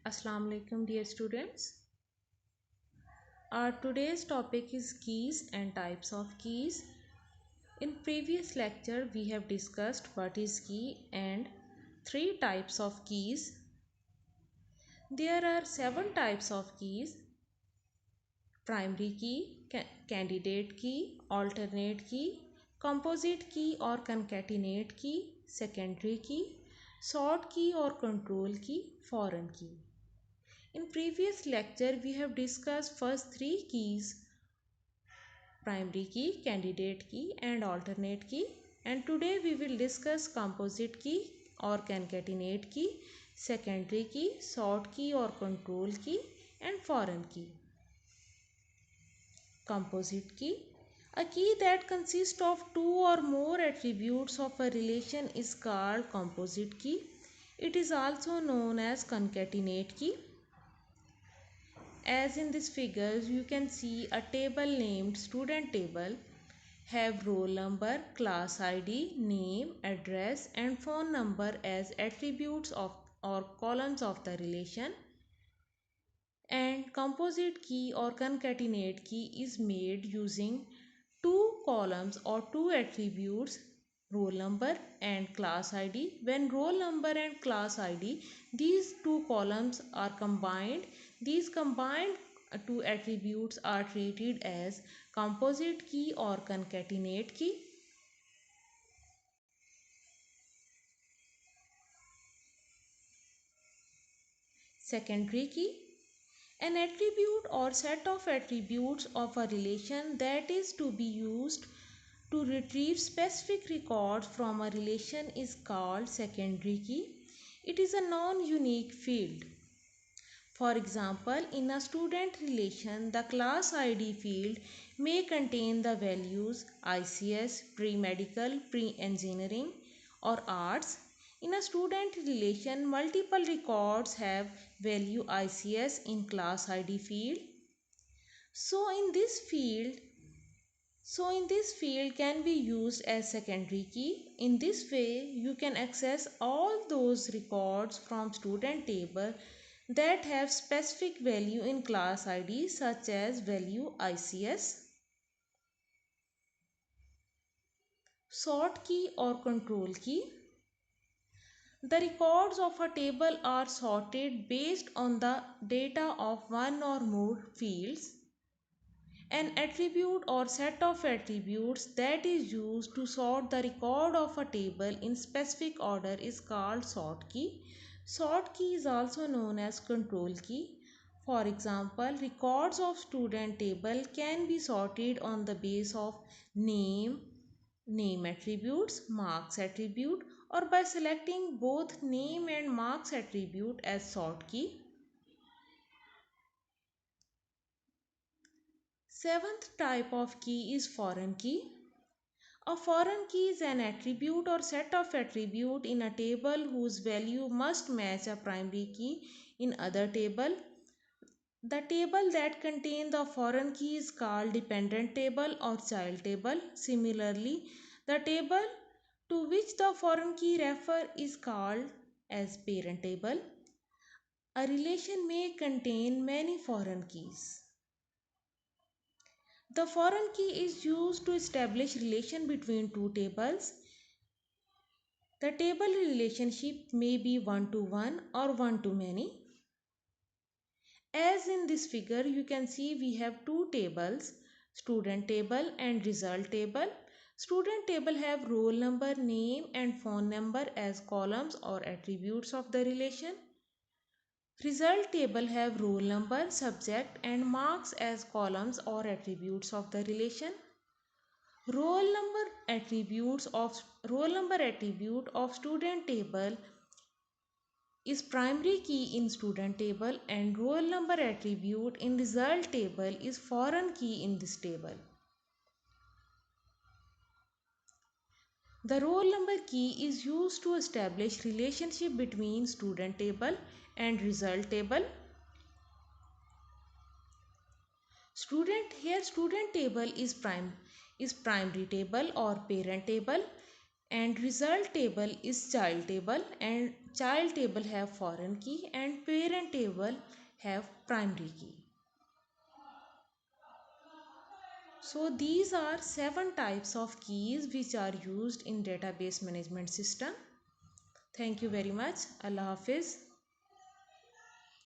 Assalamu alaikum dear students. Our today's topic is keys and types of keys. In previous lecture we have discussed what is key and three types of keys. There are 7 types of keys: primary key, candidate key, alternate key, composite key or concatenate key, secondary key, sort key or control key, foreign key. In previous lecture, we have discussed first 3 keys: primary key, candidate key and alternate key, and today we will discuss composite key or concatenate key, secondary key, sort key or control key and foreign key. Composite key. A key that consists of 2 or more attributes of a relation is called composite key. It is also known as concatenate key. As in this figures, you can see a table named student table have roll number, class ID, name, address and phone number as attributes of or columns of the relation. And composite key or concatenate key is made using 2 columns or 2 attributes, roll number and class ID. When roll number and class ID, these 2 columns are combined, these combined 2 attributes are treated as composite key or concatenate key. Secondary key. An attribute or set of attributes of a relation that is to be used to retrieve specific records from a relation is called secondary key. It is a non-unique field. For example, in a student relation, the class ID field may contain the values ICS, pre-medical, pre-engineering or arts. In a student relation, multiple records have value ICS in class ID field. So in this field can be used as secondary key. In this way, you can access all those records from student table that have specific value in class ID such as value ICS. Sort key or control key. The records of a table are sorted based on the data of one or more fields. An attribute or set of attributes that is used to sort the record of a table in specific order is called sort key. Sort key is also known as control key. For example, records of student table can be sorted on the basis of name, name attributes, marks attribute, or by selecting both name and marks attribute as sort key. Seventh type of key is foreign key. A foreign key is an attribute or set of attribute in a table whose value must match a primary key in other table. The table that contains the foreign key is called dependent table or child table. Similarly, the table to which the foreign key refer is called as parent table. A relation may contain many foreign keys. The foreign key is used to establish relation between two tables. The table relationship may be one-to-one or one-to-many. As in this figure, you can see we have two tables, student table and result table. Student table have roll number, name and phone number as columns or attributes of the relation. Result table have roll number, subject and marks as columns or attributes of the relation. Roll number attribute of student table is primary key in student table and roll number attribute in result table is foreign key in this table. The roll number key is used to establish relationship between student table and result table. Student table is primary table or parent table and result table is child table, and child table have foreign key and parent table have primary key. So these are 7 types of keys which are used in database management system. Thank you very much. Allah Hafiz.